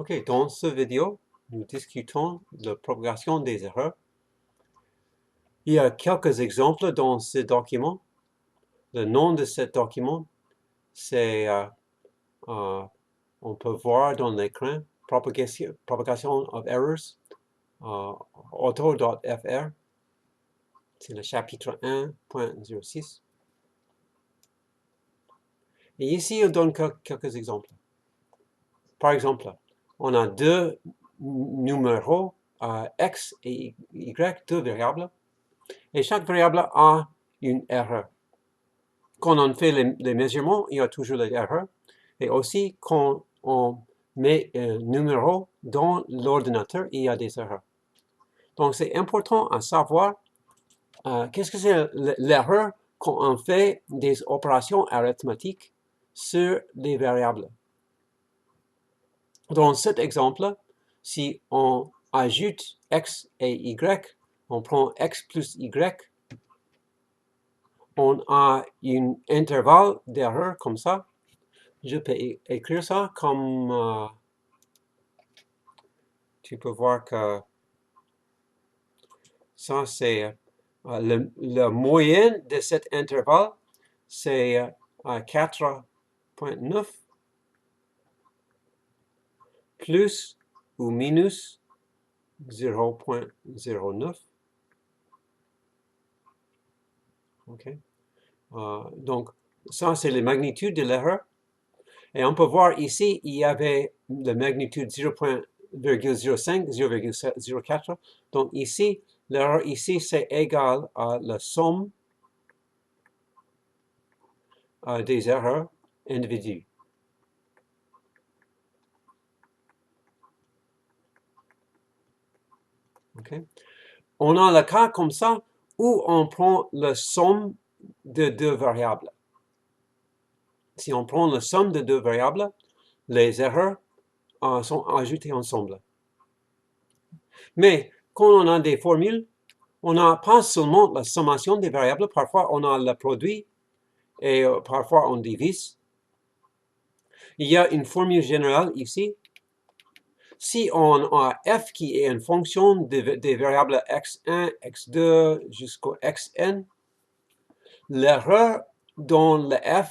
Ok, dans cette vidéo, nous discutons de la propagation des erreurs. Il y a quelques exemples dans ce document. Le nom de ce document, c'est, on peut voir dans l'écran, propagation of errors, auto.fr. C'est le chapitre 1.06. Et ici, on donne quelques exemples. Par exemple, on a deux numéros, x et y, deux variables. Et chaque variable a une erreur. Quand on fait les measurements, il y a toujours des erreurs. Et aussi, quand on met un numéro dans l'ordinateur, il y a des erreurs. Donc, c'est important à savoir qu'est-ce que c'est l'erreur quand on fait des opérations arithmétiques sur les variables. Dans cet exemple, si on ajoute x et y, on prend x plus y, on a un intervalle d'erreur comme ça. Je peux écrire ça comme, tu peux voir que ça c'est la moyenne de cet intervalle, c'est 4.9 plus ou minus 0.09. Okay. Donc, ça c'est la magnitude de l'erreur. Et on peut voir ici, il y avait la magnitude 0.05, 0,04. Donc ici, l'erreur ici, c'est égal à la somme des erreurs individuelles. Okay. On a le cas comme ça où on prend la somme de deux variables. Si on prend la somme de deux variables, les erreurs sont ajoutées ensemble. Mais quand on a des formules, on n'a pas seulement la sommation des variables, parfois on a le produit et parfois on divise. Il y a une formule générale ici. Si on a f qui est une fonction des variables x1, x2 jusqu'au xn, l'erreur dans le f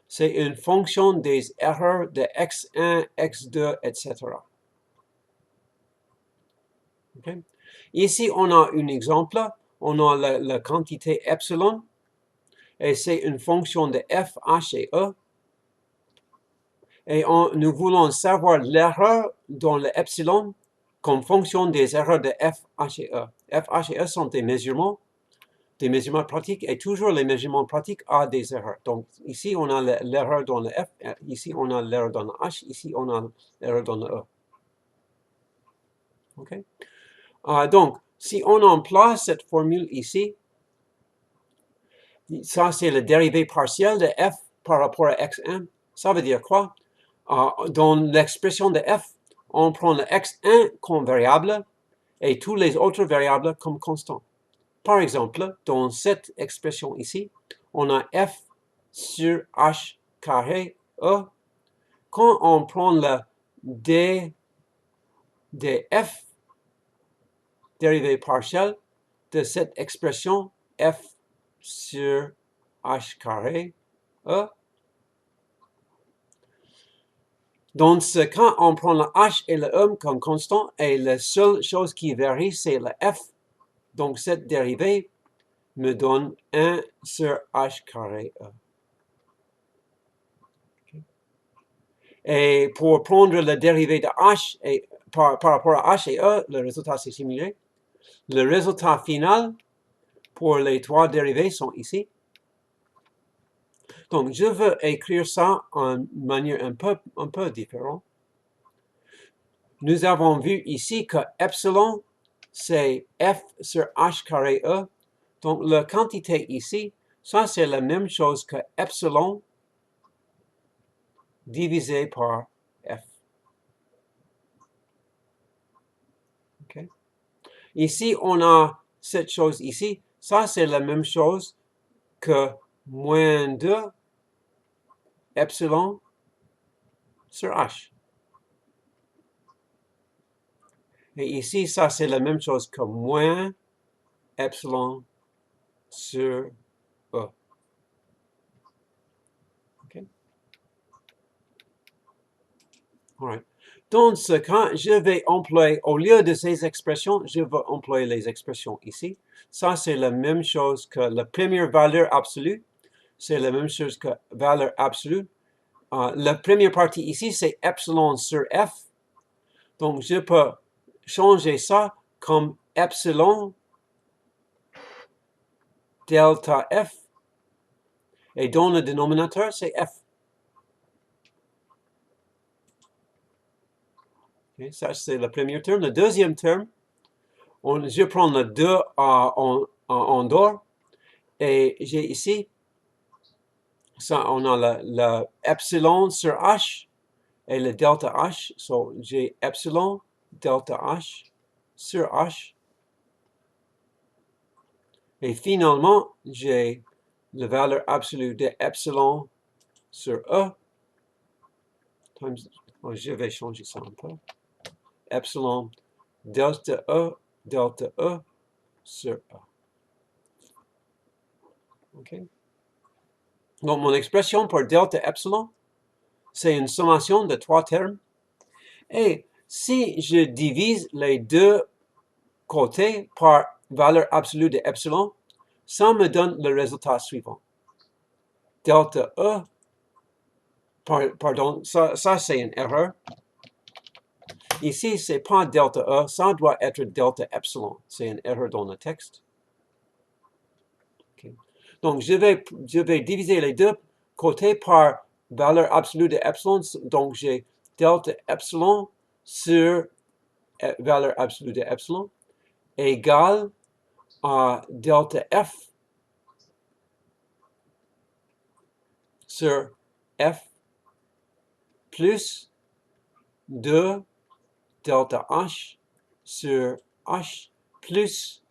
c'est une fonction des erreurs de x1, x2, etc. Okay. Ici, on a un exemple. On a la quantité epsilon. Et c'est une fonction de f, h et e. Et nous voulons savoir l'erreur dans le epsilon comme fonction des erreurs de f, h et e. F, h et e sont des measurements pratiques, et toujours les measurements pratiques ont des erreurs. Donc ici, on a l'erreur dans le f, ici, on a l'erreur dans le h, ici, on a l'erreur dans le e. Okay? Donc, si on emploie cette formule ici, ça c'est le dérivé partiel de f par rapport à x1. Ça veut dire quoi? Dans l'expression de f, on prend le x1 comme variable et tous les autres variables comme constants. Par exemple, dans cette expression ici, on a f sur h carré e. Quand on prend le d de f, dérivé partiel de cette expression f sur h carré e, dans ce cas, on prend le h et le e comme constant et la seule chose qui varie, c'est le f. Donc, cette dérivée me donne 1 sur h carré e. Okay. Et pour prendre la dérivée de h et, par rapport à h et e, le résultat c'est similaire. Le résultat final pour les trois dérivés sont ici. Donc, je veux écrire ça en manière un peu différente. Nous avons vu ici que epsilon, c'est f sur h carré e. Donc, la quantité ici, ça c'est la même chose que epsilon divisé par f. Okay. Ici, on a cette chose ici. Ça c'est la même chose que moins 2 epsilon sur h. Et ici, ça, c'est la même chose que moins epsilon sur E. OK? All right. Donc, ce cas, je vais employer, au lieu de ces expressions, je vais employer les expressions ici. Ça, c'est la même chose que la première valeur absolue. C'est la même chose que valeur absolue. La première partie ici, c'est epsilon sur f. Donc, je peux changer ça comme epsilon delta f. Et dans le dénominateur, c'est f. Okay, ça, c'est le premier terme. Le deuxième terme, je prends le 2 en dehors. Et j'ai ici, ça, on a le epsilon sur h et le delta h. So, j'ai epsilon delta h sur h. Et finalement, j'ai la valeur absolue de epsilon sur E. Je vais changer ça un peu. Epsilon delta E sur E. OK? Donc, mon expression pour delta epsilon, c'est une sommation de 3 termes. Et si je divise les deux côtés par valeur absolue de epsilon, ça me donne le résultat suivant. Delta E, pardon, ça c'est une erreur. Ici, c'est pas delta E, ça doit être delta epsilon. C'est une erreur dans le texte. Okay. Donc, je vais diviser les deux côtés par valeur absolue de epsilon. Donc, j'ai delta epsilon sur valeur absolue de epsilon égale à delta f sur f plus 2 delta h sur h plus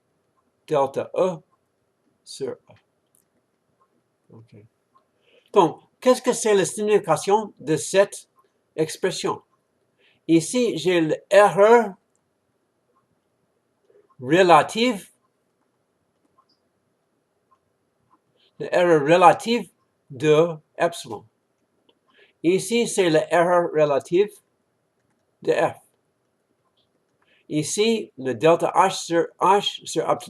delta E sur E. Okay. Donc, qu'est-ce que c'est la signification de cette expression? Ici, j'ai l'erreur relative, de epsilon. Ici, c'est l'erreur relative de f. Ici, le delta h sur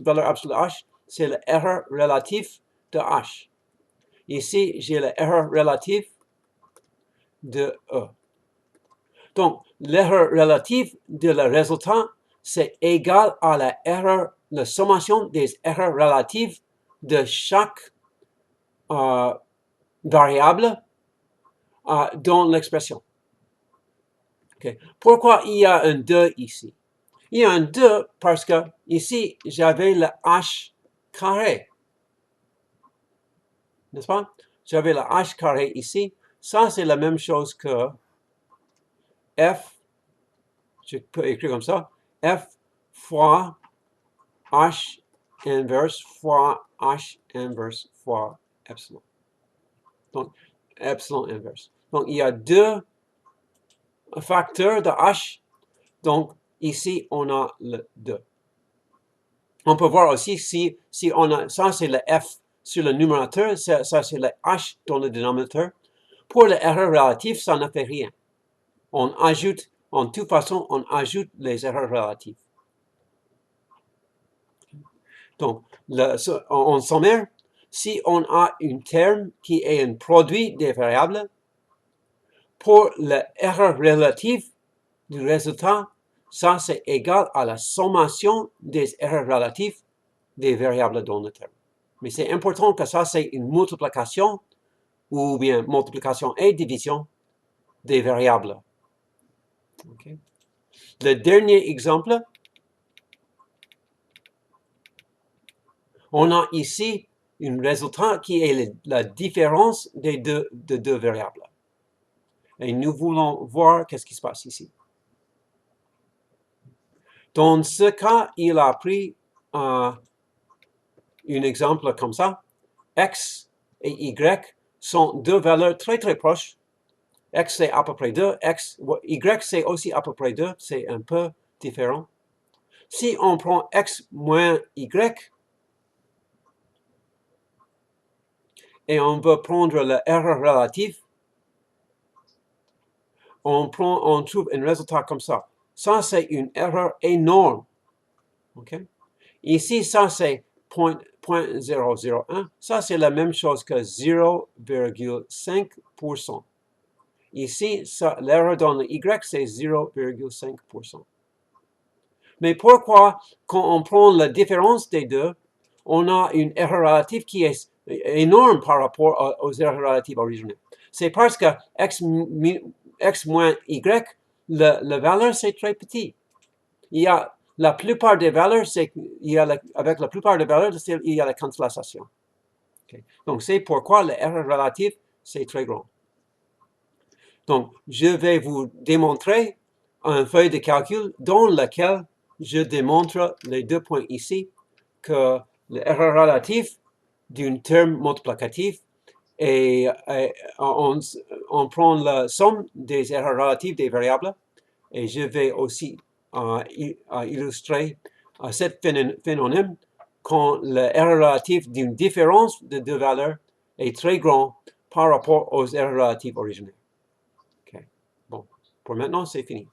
valeur absolue h, c'est l'erreur relative de h. Ici, j'ai l'erreur relative de E. Donc, l'erreur relative de le résultat, c'est égal à la sommation des erreurs relatives de chaque variable dans l'expression. Okay. Pourquoi il y a un 2 ici? Il y a un 2 parce que ici, j'avais le h carré. N'est-ce pas? J'avais le h carré ici. Ça, c'est la même chose que f, je peux écrire comme ça, f fois h inverse fois h inverse fois epsilon. Donc, epsilon inverse. Donc, il y a deux facteurs de h. Donc, ici, on a le 2. On peut voir aussi si on a, ça c'est le f sur le numérateur, ça c'est le h dans le dénominateur. Pour l'erreur relative, ça ne fait rien. On ajoute, en toute façon, on ajoute les erreurs relatives. Donc, en sommaire, si on a un terme qui est un produit des variables, pour l'erreur relative du résultat, ça c'est égal à la sommation des erreurs relatives des variables dans le terme. Mais c'est important que ça c'est une multiplication ou bien multiplication et division des variables. Okay. Le dernier exemple, on a ici un résultat qui est la différence des deux variables. Et nous voulons voir qu'est-ce qui se passe ici. Dans ce cas, il a pris un exemple comme ça. X et Y sont deux valeurs très très proches. X c'est à peu près 2, Y c'est aussi à peu près 2, c'est un peu différent. Si on prend X moins Y, et on veut prendre l'erreur relative, on trouve un résultat comme ça. Ça, c'est une erreur énorme. Okay? Ici, ça, c'est 0.001. Ça, c'est la même chose que 0,5%. Ici, l'erreur dans le Y, c'est 0,5%. Mais pourquoi, quand on prend la différence des deux, on a une erreur relative qui est énorme par rapport aux erreurs relatives originelles? C'est parce que X moins Y, la valeur, c'est très petit. Il y a la plupart des valeurs, avec la plupart des valeurs, il y a la cancellation. Okay. Donc, c'est pourquoi l'erreur relative, c'est très grand. Donc, je vais vous démontrer une feuille de calcul dans laquelle je démontre les 2 points ici, que l'erreur relative d'un terme multiplicatif et on prend la somme des erreurs relatives des variables et je vais aussi illustrer ce phénomène quand l'erreur relative d'une différence de deux valeurs est très grande par rapport aux erreurs relatives originelles. Okay. Bon, pour maintenant, c'est fini.